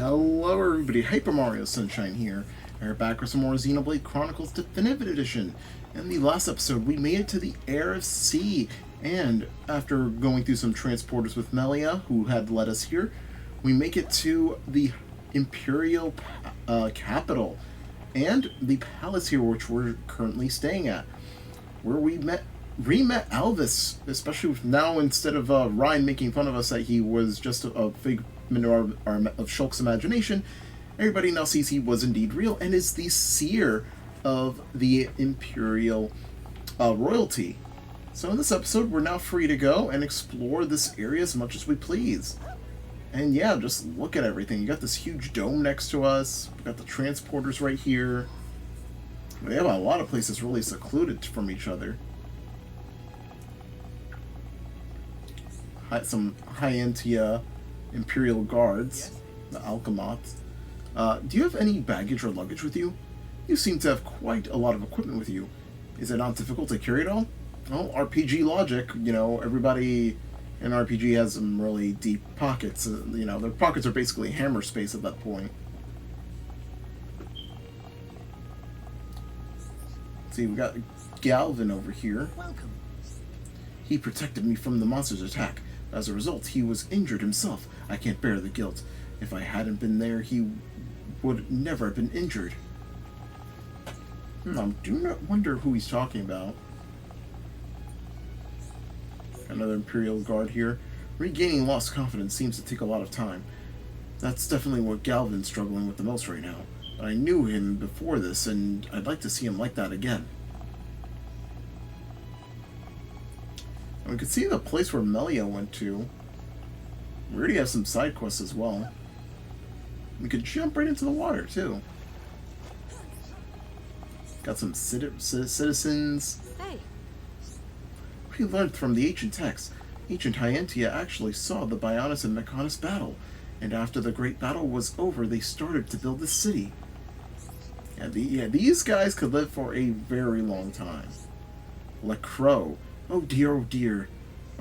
Hello everybody, Hyper Mario Sunshine here, and we're back with some more Xenoblade Chronicles Definitive Edition. In the last episode, we made it to the Air of Sea, and after going through some transporters with Melia, who had led us here, we make it to the Imperial capital, and the palace here, which we're currently staying at, where we re-met Alvis, especially with now instead of Ryan making fun of us that he was just a figment of Shulk's imagination, everybody now sees he was indeed real and is the seer of the Imperial royalty. So in this episode, we're now free to go and explore this area as much as we please. And yeah, just look at everything. You got this huge dome next to us. We got the transporters right here. We have a lot of places really secluded from each other. Some high-end Imperial Guards, the Alchemats. Do you have any baggage or luggage with you? You seem to have quite a lot of equipment with you. Is it not difficult to carry it all? Well, RPG logic, you know, everybody in RPG has some really deep pockets. You know, their pockets are basically hammer space at that point. See, we got Galvin over here. Welcome. He protected me from the monster's attack. As a result, he was injured himself. I can't bear the guilt. If I hadn't been there, he would never have been injured. I do not wonder who he's talking about. Another Imperial Guard here. Regaining lost confidence seems to take a lot of time. That's definitely what Galvin's struggling with the most right now. But I knew him before this, and I'd like to see him like that again. And we can see the place where Melia went to. We already have some side quests as well. We could jump right into the water, too. Got some citizens. Hey. We learned from the ancient texts. Ancient Hyentia actually saw the Bionis and Mechonis battle, and after the great battle was over, they started to build the city. Yeah, these guys could live for a very long time. LaCroix. Oh dear, oh dear.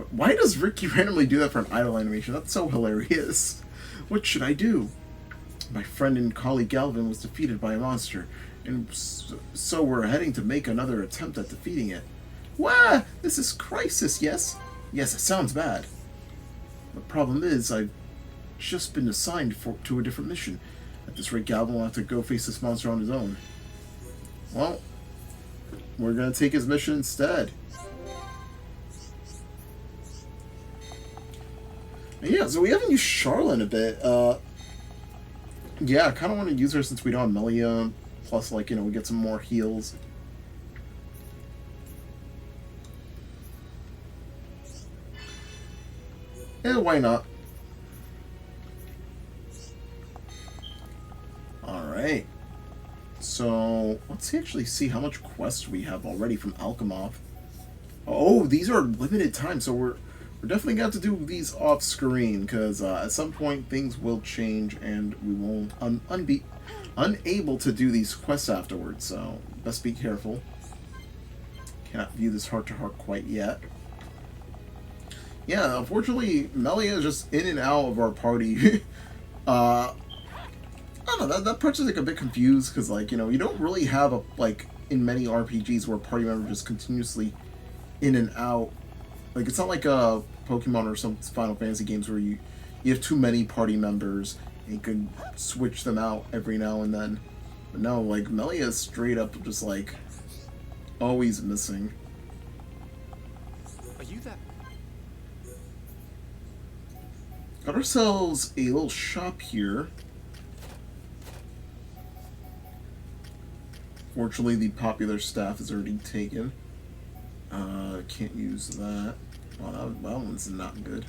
Why does Ricky randomly do that for an idle animation? That's so hilarious. What should I do? My friend and colleague Galvin was defeated by a monster, and so we're heading to make another attempt at defeating it. Wah! This is crisis, yes? Yes, it sounds bad. The problem is, I've just been assigned to a different mission. At this rate, Galvin will have to go face this monster on his own. Well, we're gonna take his mission instead. Yeah, so we haven't used Charlotte in a bit. Yeah, I kind of want to use her since we don't have Melia. Plus, like, you know, we get some more heals. Yeah, why not? Alright. So, let's actually see how much quests we have already from Alchemov. Oh, these are limited time, so we're definitely got to do these off screen, because at some point things will change and we won't be unable to do these quests afterwards, so best be careful. Cannot view this heart to heart quite yet. Yeah, unfortunately, Melia is just in and out of our party. I don't know, that part's just like a bit confused, because, like, you know, you don't really have a, like, in many RPGs where a party member just continuously in and out. Like, it's not like a Pokemon or some Final Fantasy games where you have too many party members and you can switch them out every now and then. But no, like, Melia is straight up just, like, always missing. Are you that? Got ourselves a little shop here. Fortunately, the popular staff is already taken. Can't use that. Well, that one's not good.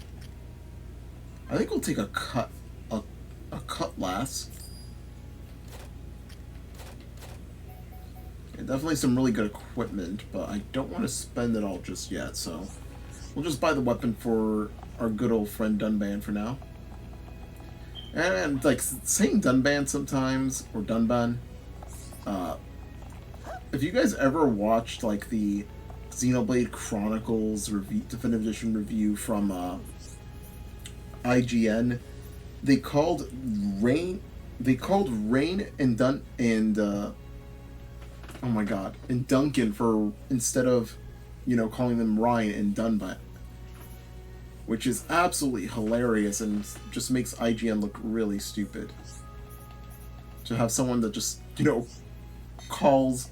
I think we'll take a cutlass. Yeah, definitely some really good equipment, but I don't want to spend it all just yet, so we'll just buy the weapon for our good old friend Dunban for now. And, like, saying Dunban sometimes, or Dunban, if you guys ever watched, like, the Xenoblade Chronicles Definitive Edition review from IGN, they called Rain. They called Rain and oh my god, and Duncan for instead of, calling them Ryan and Dunbat, which is absolutely hilarious and just makes IGN look really stupid. To have someone that just, calls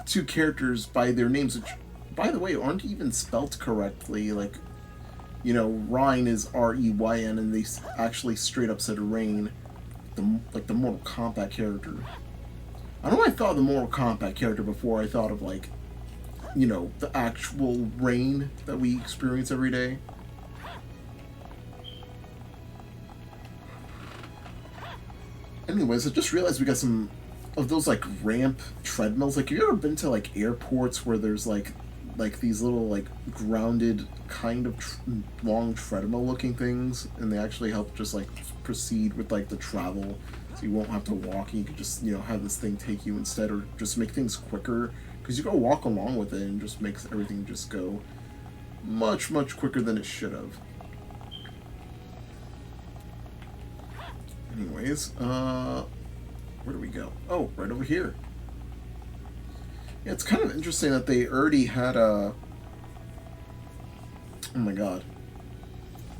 two characters by their names, which, by the way, aren't even spelt correctly. Like, Ryan is Reyn, and they actually straight up said Rain, the Mortal Kombat character. I don't know why I thought of the Mortal Kombat character before I thought of, like, the actual Rain that we experience every day. Anyways, I just realized we got some of those, like, ramp treadmills. Like, have you ever been to, like, airports where there's, like these little, like, grounded kind of long treadmill looking things, and they actually help just, like, proceed with, like, the travel, so you won't have to walk, and you can just, have this thing take you instead, or just make things quicker, because you go walk along with it and just makes everything just go much, much quicker than it should have. Anyways, where do we go? Oh, right over here. Yeah, it's kind of interesting that they already had a... Oh my god.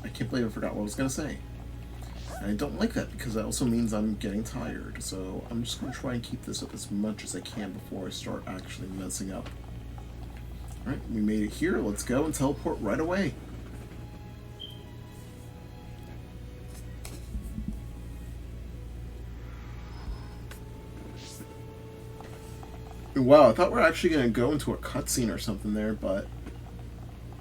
I can't believe I forgot what I was going to say. And I don't like that, because that also means I'm getting tired. So I'm just going to try and keep this up as much as I can before I start actually messing up. Alright, we made it here. Let's go and teleport right away. Wow, I thought we were actually going to go into a cutscene or something there, but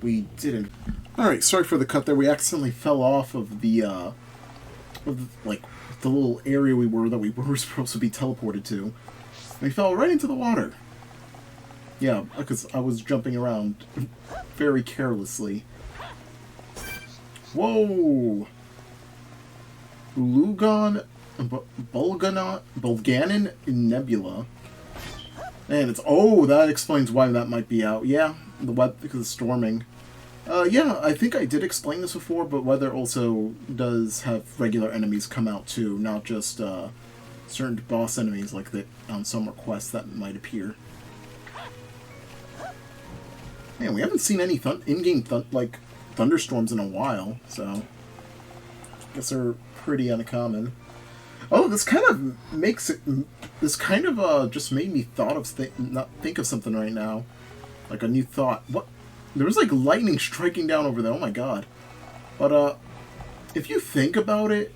we didn't. Alright, sorry for the cut there. We accidentally fell off of the little area we were supposed to be teleported to. We fell right into the water. Yeah, because I was jumping around very carelessly. Whoa! Bulganin Nebula. And it's... Oh, that explains why that might be out. Yeah, the web because of storming. Yeah, I think I did explain this before, but weather also does have regular enemies come out too, not just certain boss enemies like on some requests that might appear. Man, we haven't seen any in-game thunderstorms in a while, so I guess they're pretty uncommon. Oh, this kind of makes it... This kind of just made me think of something right now. Like a new thought. What? There was like lightning striking down over there. Oh my god. But if you think about it,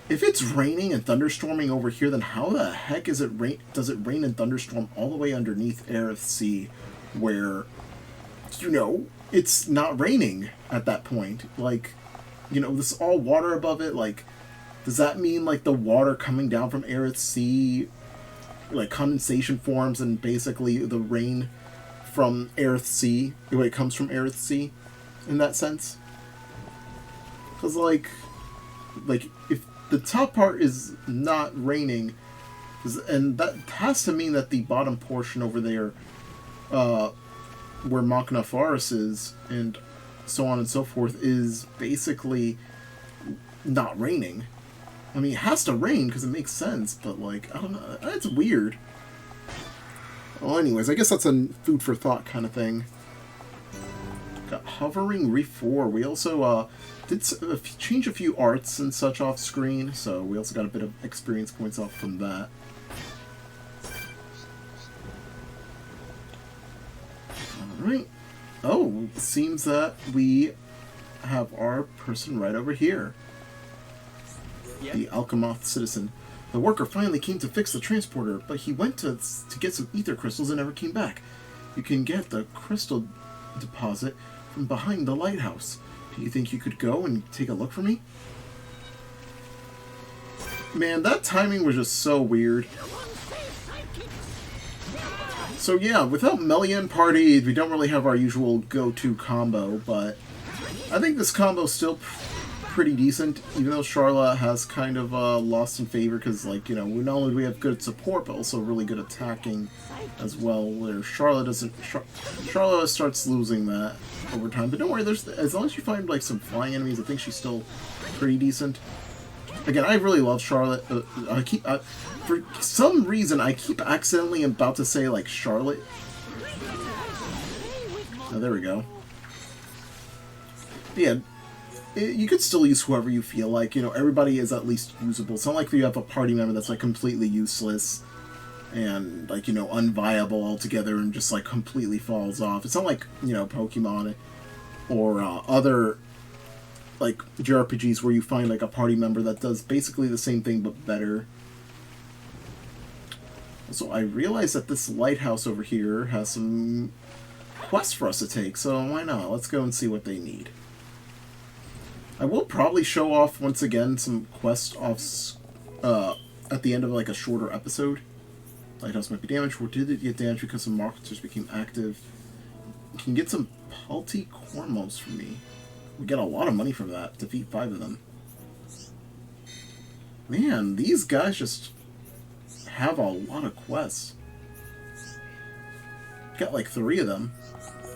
if it's raining and thunderstorming over here, then how the heck does it rain and thunderstorm all the way underneath Aerith Sea, where, it's not raining at that point? Like, this is all water above it. Like, does that mean, like, the water coming down from Aerith Sea, like, condensation forms, and basically the rain from Aerith Sea, it comes from Aerith Sea, in that sense? Because, like, if the top part is not raining, and that has to mean that the bottom portion over there, where Machina Faris is, and so on and so forth, is basically not raining. I mean, it has to rain because it makes sense, but, like, I don't know. It's weird. Well, anyways, I guess that's a food for thought kind of thing. Got Hovering Reef 4. We also did change a few arts and such off screen, so we also got a bit of experience points off from that. Alright. Oh, it seems that we have our person right over here. Yep. The Alchemoth citizen. The worker finally came to fix the transporter, but he went to get some ether crystals and never came back. You can get the crystal deposit from behind the lighthouse. Do you think you could go and take a look for me? Man, that timing was just so weird. So yeah, without Melia and party, we don't really have our usual go-to combo, but I think this combo is still pretty decent, even though Charlotte has kind of lost in favor because, like, you know, not only do we have good support, but also really good attacking as well, where Charlotte doesn't... Charlotte starts losing that over time. But don't worry, as long as you find, like, some flying enemies, I think she's still pretty decent. Again, I really love Charlotte. For some reason, I keep accidentally about to say, like, Charlotte. Oh, there we go. Yeah, you could still use whoever you feel like. You know, everybody is at least usable. It's not like you have a party member that's, like, completely useless and, like, you know, unviable altogether and just, like, completely falls off. It's not like, you know, Pokemon or other, like, JRPGs where you find, like, a party member that does basically the same thing but better. So I realize that this lighthouse over here has some quests for us to take, so why not? Let's go and see what they need. I will probably show off, once again, some quest offs at the end of, like, a shorter episode. Lighthouse might be damaged. Or did it get damaged because some monsters became active? You can get some Palti Cormos from me. We get a lot of money from that. Defeat 5 of them. Man, these guys just have a lot of quests. Got like 3 of them.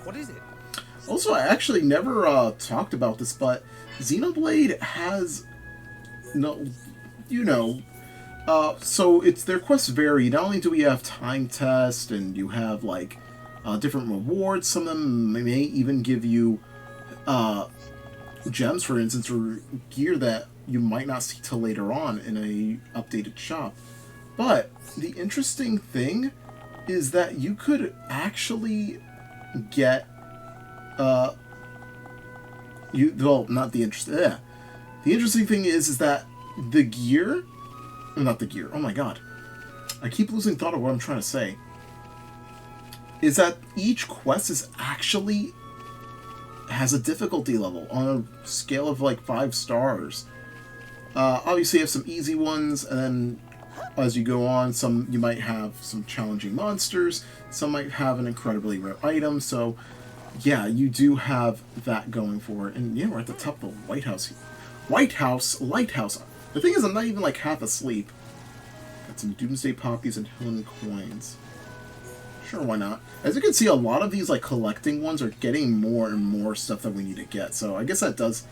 What is it? Also, I actually never talked about this, but Xenoblade has so their quests vary. Not only do we have time test, and you have like different rewards. Some of them may even give you gems, for instance, or gear that you might not see till later on in a updated shop. But the interesting thing is that you could actually get the interesting thing is that the gear, not the gear, oh my god, I keep losing thought of what I'm trying to say, is that each quest is actually has a difficulty level on a scale of like 5 stars. Obviously you have some easy ones, and then as you go on, some you might have some challenging monsters, some might have an incredibly rare item, so yeah, you do have that going for it. And yeah, we're at the top of the Lighthouse. Lighthouse. The thing is, I'm not even like half asleep. Got some Doomsday Poppies and Helen Coins. Sure, why not? As you can see, a lot of these like collecting ones are getting more and more stuff that we need to get. So I guess that does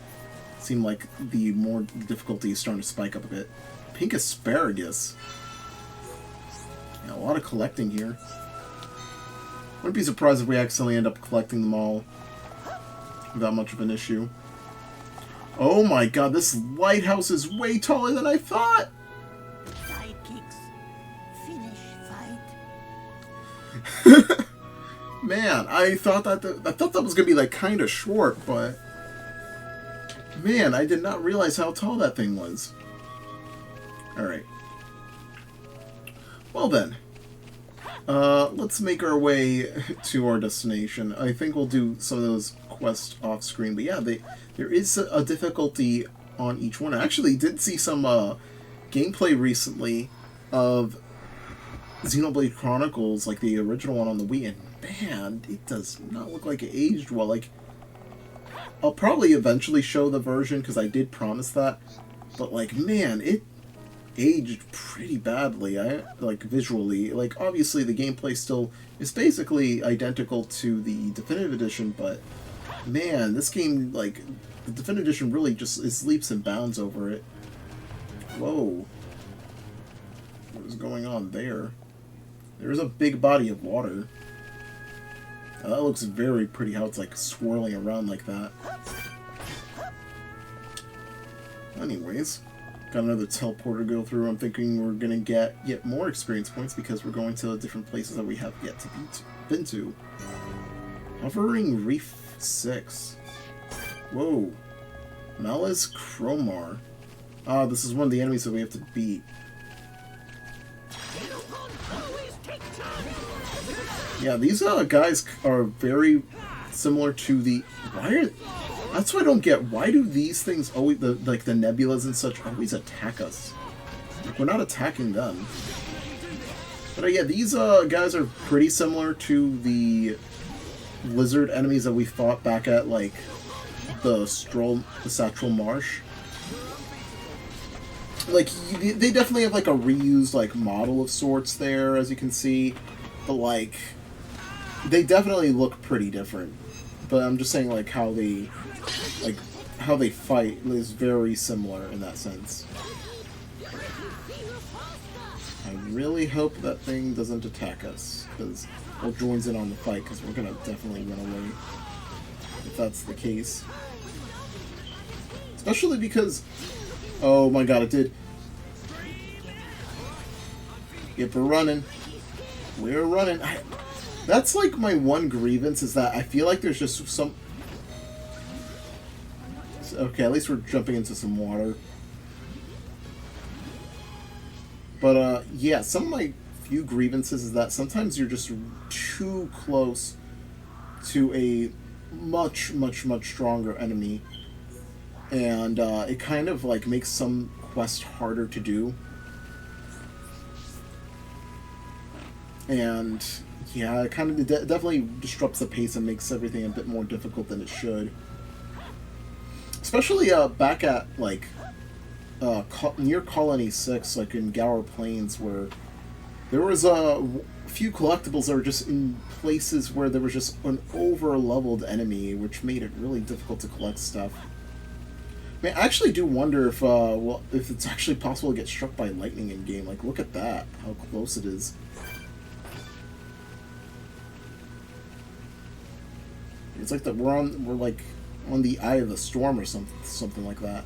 seem like the more difficulty is starting to spike up a bit. Pink Asparagus. Yeah, a lot of collecting here. Wouldn't be surprised if we accidentally end up collecting them all without much of an issue. Oh my god, this lighthouse is way taller than I thought! Sidekicks, finish fight. Man, I thought that was gonna be like kind of short, but man, I did not realize how tall that thing was. Alright. Well then. Let's make our way to our destination. I think we'll do some of those quests off screen, but yeah, there is a difficulty on each one. I actually did see some gameplay recently of Xenoblade Chronicles, like the original one on the Wii, and man, it does not look like it aged well. Like, I'll probably eventually show the version, because I did promise that, but like, man, it aged pretty badly. Like visually, like obviously the gameplay still is basically identical to the Definitive Edition, but man, this game, like the Definitive Edition really just is leaps and bounds over it. Whoa, what is going on there? There's a big body of water. That looks very pretty, how it's like swirling around like that. Anyways, got another teleporter to go through. I'm thinking we're going to get yet more experience points because we're going to different places that we have yet to been to. Hovering Reef 6. Whoa. Malice Chromar. Ah, this is one of the enemies that we have to beat. Yeah, these guys are very similar to the... That's what I don't get. Why do these things always, like the nebulas and such, always attack us? Like, we're not attacking them. But yeah, these guys are pretty similar to the lizard enemies that we fought back at, like, the Satchel Marsh. like, they definitely have, like, a reused, like, model of sorts there, as you can see. But, like, they definitely look pretty different. But I'm just saying, like, how they fight is very similar in that sense. I really hope that thing doesn't attack us, because it joins in on the fight, because we're gonna definitely run away if that's the case. Especially because, oh my god, it did. Yep, we're running. We're running. That's like my one grievance, is that I feel like there's just some... Okay, at least we're jumping into some water. But, yeah, some of my few grievances is that sometimes you're just too close to a much, much, much stronger enemy. And, it kind of, like, makes some quests harder to do. And, yeah, it kind of definitely disrupts the pace and makes everything a bit more difficult than it should. Especially, back at, like... near Colony 6, like in Gower Plains, where there was a few collectibles that were just in places where there was just an over-leveled enemy, which made it really difficult to collect stuff. I mean, I actually do wonder if, well, if it's actually possible to get struck by lightning in game. Like, look at that, how close it is. It's like that we're like on the eye of the storm or something like that.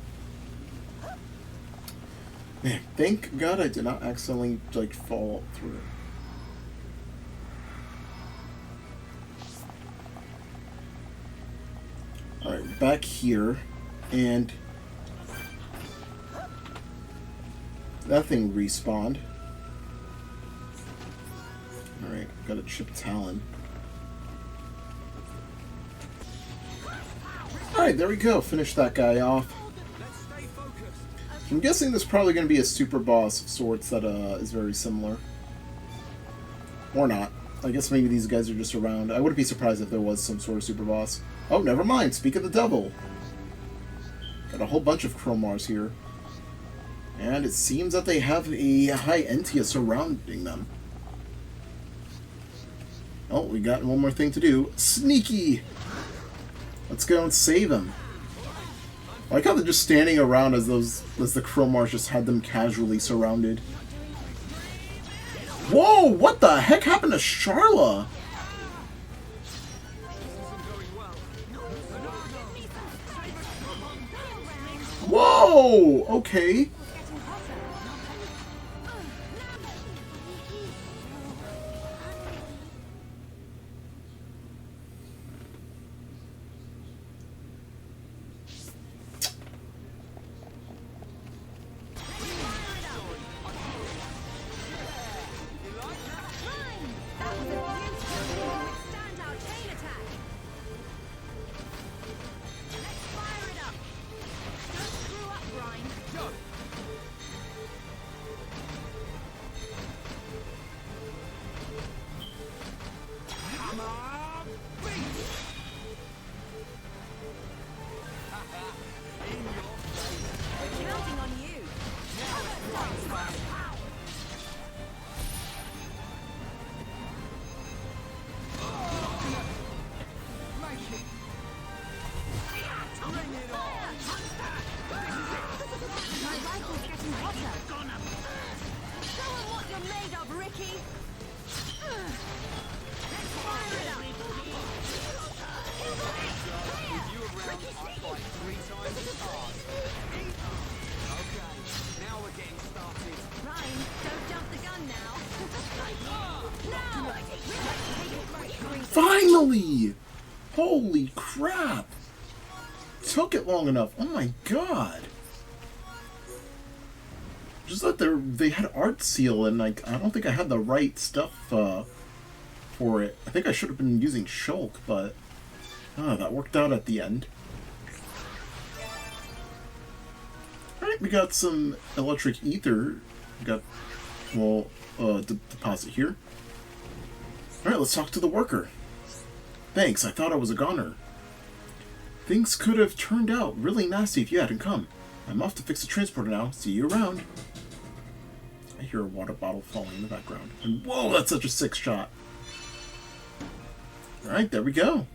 Man, thank God I did not accidentally, like, fall through. Alright, back here, and that thing respawned. Alright, got a chip talon. Alright, there we go, finish that guy off. I'm guessing there's probably going to be a super boss of sorts that is very similar. Or not. I guess maybe these guys are just around. I wouldn't be surprised if there was some sort of super boss. Oh, never mind. Speak of the devil. Got a whole bunch of Chromars here. And it seems that they have a high Entia surrounding them. Oh, we got one more thing to do. Sneaky! Let's go and save him. I like how they're just standing around as the Chromars just had them casually surrounded. Whoa! What the heck happened to Charla? Whoa! Okay. Finally! Holy crap! Took it long enough. Oh my god! Just that they had art seal, and like I don't think I had the right stuff for it. I think I should have been using Shulk, but that worked out at the end. Alright, we got some electric ether. We got, well, deposit here. Alright, let's talk to the worker. Thanks, I thought I was a goner. Things could have turned out really nasty if you hadn't come. I'm off to fix the transporter now. See you around. I hear a water bottle falling in the background. And whoa, that's such a sick shot. Alright, there we go.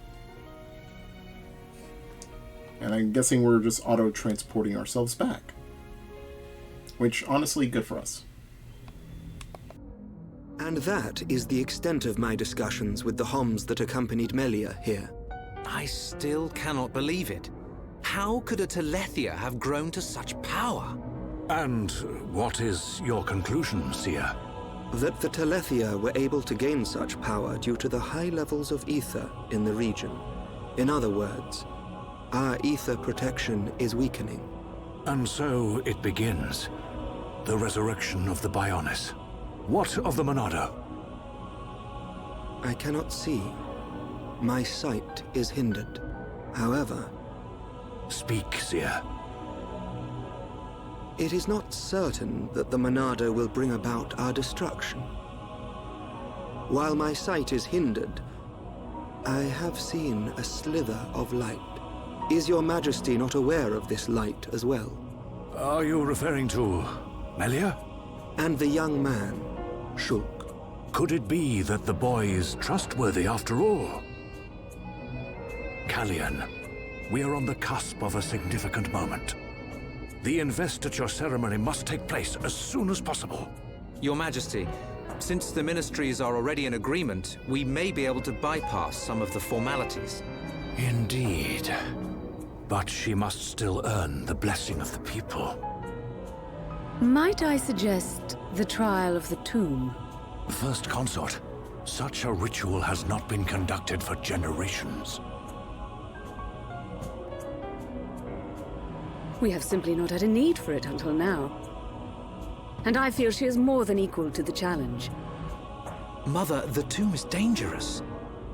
And I'm guessing we're just auto-transporting ourselves back. Which, honestly, good for us. And that is the extent of my discussions with the Homs that accompanied Melia here. I still cannot believe it. How could a Telethia have grown to such power? And what is your conclusion, Seer? That the Telethia were able to gain such power due to the high levels of ether in the region. In other words, our ether protection is weakening. And so it begins. The resurrection of the Bionis. What of the Monado? I cannot see. My sight is hindered. However, Speak, Seer. it is not certain that the Monado will bring about our destruction. While my sight is hindered, I have seen a slither of light. Is your Majesty not aware of this light as well? Are you referring to Melia? And the young man, Shulk. Could it be that the boy is trustworthy after all? Kallian, we are on the cusp of a significant moment. The investiture ceremony must take place as soon as possible. Your Majesty, since the ministries are already in agreement, we may be able to bypass some of the formalities. Indeed. But she must still earn the blessing of the people. Might I suggest the trial of the tomb? First Consort, such a ritual has not been conducted for generations. We have simply not had a need for it until now. And I feel she is more than equal to the challenge. Mother, the tomb is dangerous.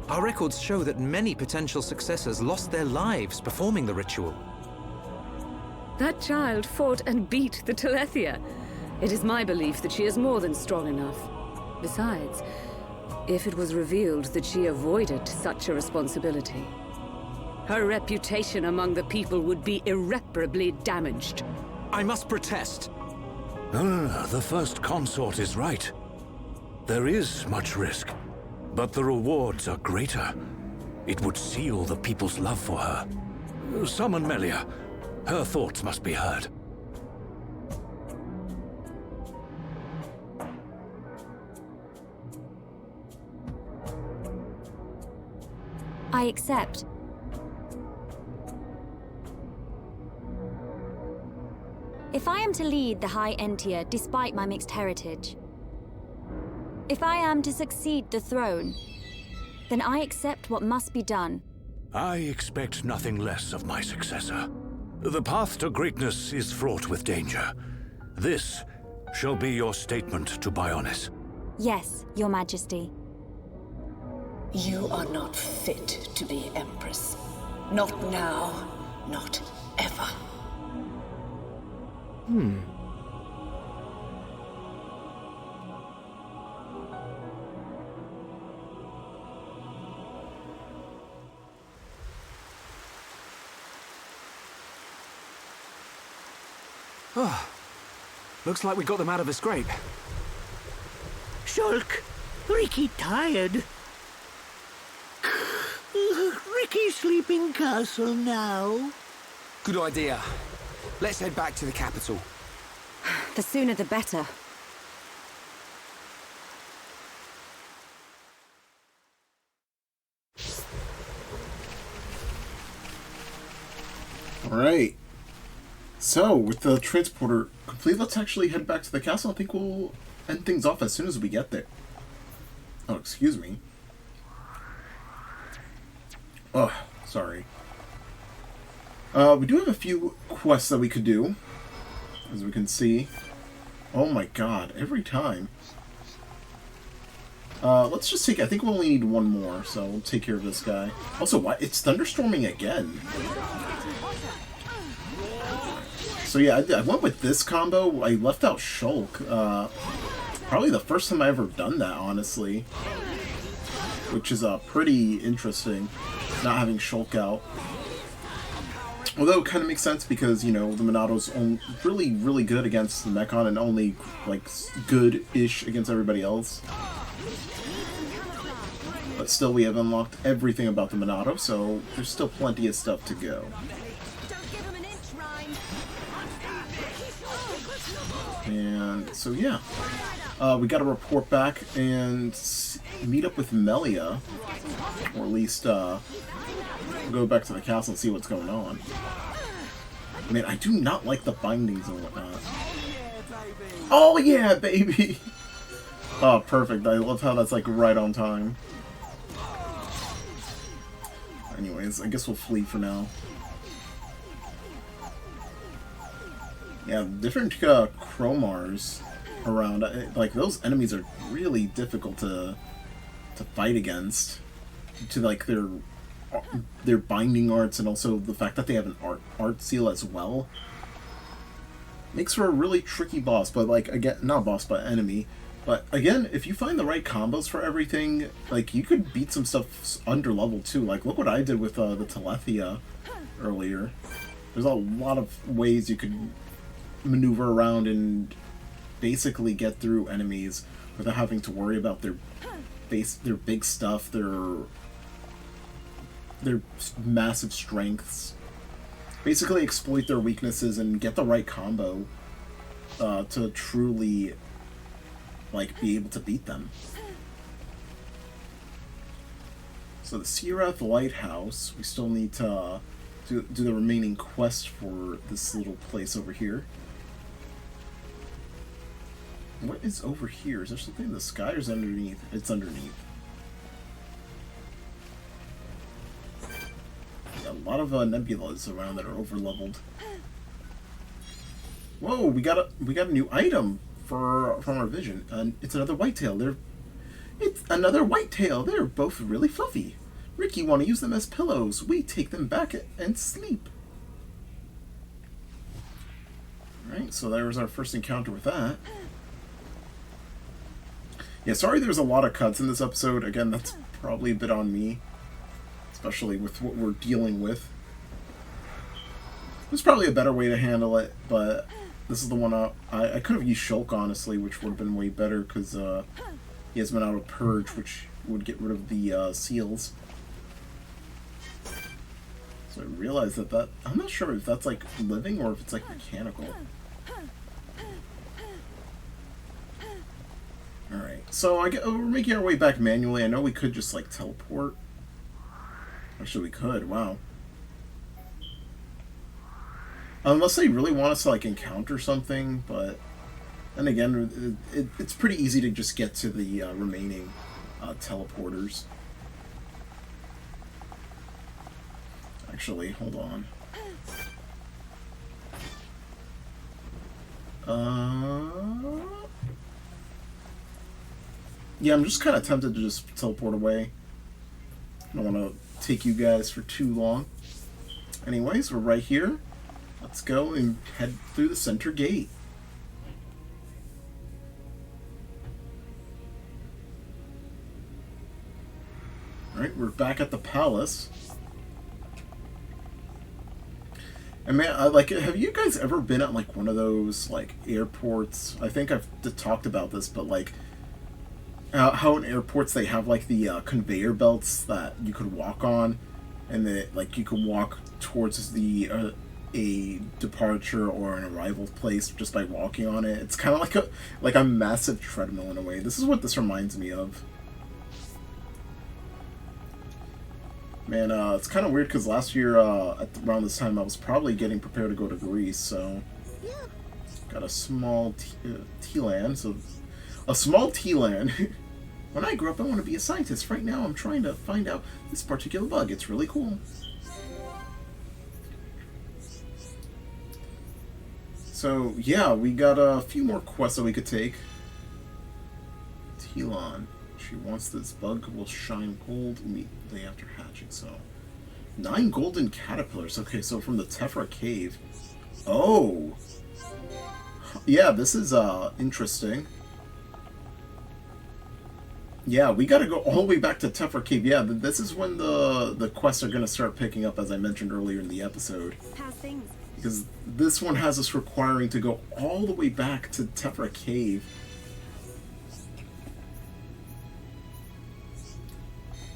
Our records show that many potential successors lost their lives performing the ritual. That child fought and beat the Telethia. It is my belief that she is more than strong enough. Besides, if it was revealed that she avoided such a responsibility, her reputation among the people would be irreparably damaged. I must protest. The First Consort is right. There is much risk, but the rewards are greater. It would seal the people's love for her. Summon Melia. Her thoughts must be heard. I accept. If I am to lead the High Entia despite my mixed heritage, if I am to succeed the throne, then I accept what must be done. I expect nothing less of my successor. The path to greatness is fraught with danger. This shall be your statement to Bionis. Yes, Your Majesty. You are not fit to be Empress. Not now, not ever. Looks like we got them out of a scrape. Shulk, Ricky tired. Ricky's sleeping castle now. Good idea. Let's head back to the capital. The sooner the better. Alright. So, with the transporter complete, let's actually head back to the castle. I think we'll end things off as soon as we get there. Oh, excuse me. Oh, sorry. We do have a few quests that we could do, as we can see. Oh my god, every time. Let's just take, I think we only need one more, so we'll take care of this guy. Also, why? It's thunderstorming again. So yeah, I went with this combo. I left out Shulk. Probably the first time I ever done that, honestly. Which is pretty interesting, not having Shulk out. Although it kind of makes sense because, you know, the Monado's really, really good against the Mechon and only, like, good-ish against everybody else. But still, we have unlocked everything about the Monado, so there's still plenty of stuff to go. And so, yeah. We got to report back and meet up with Melia. Or at least, go back to the castle and see what's going on. Man, I do not like the bindings and whatnot. Oh yeah, baby! Oh, perfect. I love how that's like right on time. Anyways, I guess we'll flee for now. Yeah, different Chromars around. Like, those enemies are really difficult to fight against. To like their binding arts, and also the fact that they have an art seal as well makes for a really tricky boss. But like, again, not boss but enemy, but again, if you find the right combos for everything, like, you could beat some stuff under level too. Like, look what I did with the Telethia earlier. There's a lot of ways you could maneuver around and basically get through enemies without having to worry about their big stuff, their massive strengths. Basically exploit their weaknesses and get the right combo to truly, like, be able to beat them. So the Sirath Lighthouse, we still need to do the remaining quest for this little place over here. What is over here? Is there something in the sky, or is it underneath? It's underneath. A lot of nebulas around that are over-leveled. Whoa, we got a new item from our vision, and it's another whitetail. It's another whitetail. They're both really fluffy. Ricky, want to use them as pillows? We take them back and sleep. All right, so there was our first encounter with that. Yeah, sorry there's a lot of cuts in this episode. Again, that's probably a bit on me, especially with what we're dealing with. There's probably a better way to handle it, but this is the one I could have used Shulk, honestly, which would have been way better, because he has been out of Purge, which would get rid of the seals. So I realized that I'm not sure if that's like living or if it's like mechanical. Alright, so we're making our way back manually. I know we could just like teleport. Actually, we could. Wow. Unless they really want us to like encounter something, but then again, it's pretty easy to just get to the remaining teleporters. Actually, hold on. Yeah, I'm just kind of tempted to just teleport away. I don't want to take you guys for too long. Anyways, we're right here. Let's go and head through the center gate. Alright, we're back at the palace. And man, have you guys ever been at like one of those like airports? I think I've talked about this, but like how in airports they have like the conveyor belts that you could walk on, and that like you could walk towards the a departure or an arrival place just by walking on it. It's kind of like a massive treadmill in a way. This is what this reminds me of. Man, it's kind of weird because last year around this time I was probably getting prepared to go to Greece, so got a small T-land. So a small T-land. When I grow up, I want to be a scientist. Right now, I'm trying to find out this particular bug. It's really cool. So, yeah, we got a few more quests that we could take. Telon. She wants this bug will shine gold immediately after hatching, so... 9 golden caterpillars. Okay, so from the Tephra Cave. Oh! Yeah, this is, interesting. Yeah, we gotta go all the way back to Tephra Cave. Yeah, this is when the quests are gonna start picking up, as I mentioned earlier in the episode. How's things? Because this one has us requiring to go all the way back to Tephra Cave.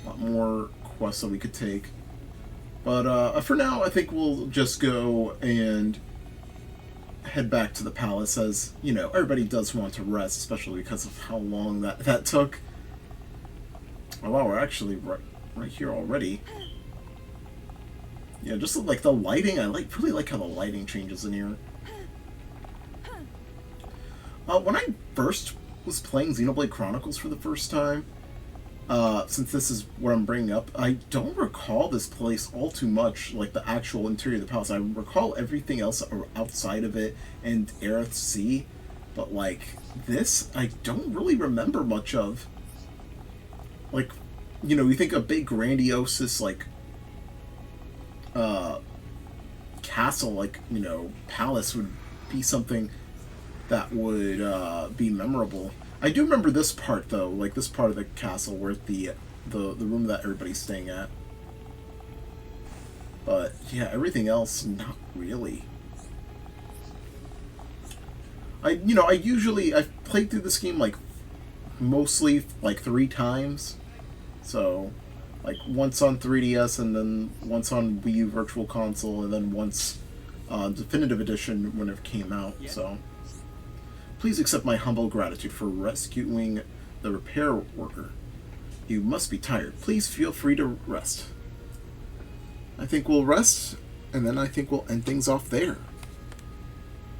A lot more quests that we could take. But for now, I think we'll just go and head back to the palace, as, you know, everybody does want to rest, especially because of how long that took. Oh wow, we're actually right here already. Yeah, just like the lighting, I really like how the lighting changes in here. When I first was playing Xenoblade Chronicles for the first time, since this is what I'm bringing up, I don't recall this place all too much, like the actual interior of the palace. I recall everything else outside of it and Aerith Sea, but like this, I don't really remember much of. Like, you know, you think a big grandiose, like, castle, like, you know, palace would be something that would be memorable. I do remember this part, though, like this part of the castle where the room that everybody's staying at. But yeah, everything else, not really. I've played through this game like mostly like 3 times. So, like once on 3DS, and then once on Wii U Virtual Console, and then once Definitive Edition when it came out. Yeah. So, please accept my humble gratitude for rescuing the repair worker. You must be tired. Please feel free to rest. I think we'll rest, and then I think we'll end things off there.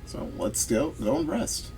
So let's go and rest.